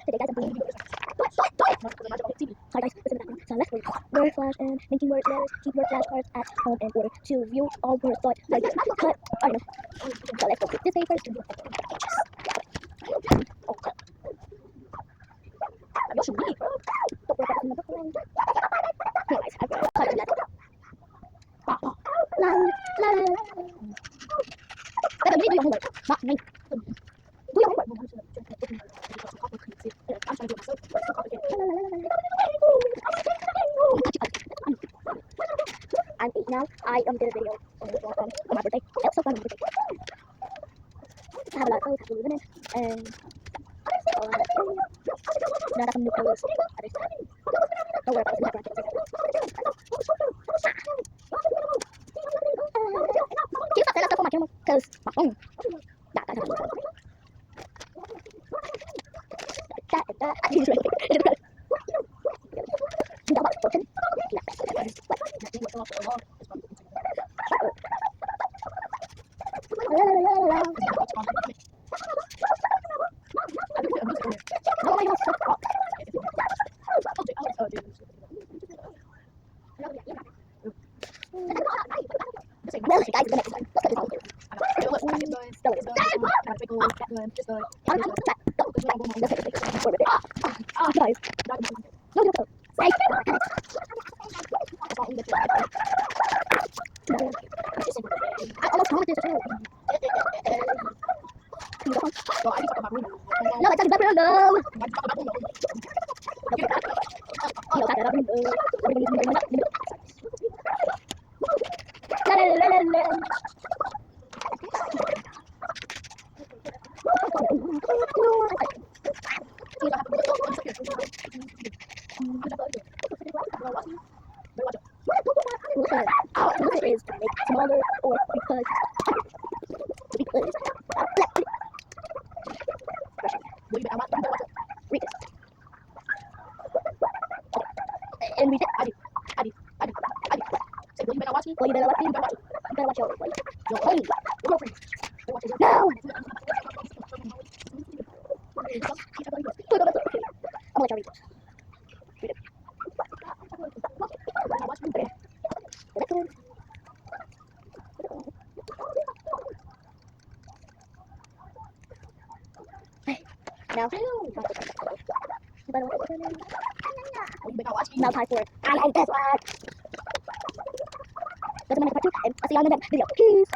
Today guys, I'm doing Sorry guys, listen to that. So let's read word flash and making word letters, keep word flashcards at home in order to view all words thought like cut. I don't know. So let's go to this paper. Oh, cut. You should read. Don't worry about the book. Anyways, I've got cut and let's go. La la la. Let me do your homework. Not me. Do your homework. I'm trying to do it myself. It's too complicated. I'm 8 now. I did a video on my birthday. It was so fun on my birthday. I have a lot of clothes I have to live in it. And now I got some new clothes. Don't worry about it. Can you stop saying that stuff on my camera? Because my phone. Well, guys, the next one. Guys. I almost commented this too. No, I told you better no. Is to make smaller or because read this and read it. Well, you better watch me. Well, you better watch me. You better watch your girlfriend. No. I'm gonna let you read this. Read it. Now, now time for I am this one. That's my part 2, and I'll see you on the next video. Peace.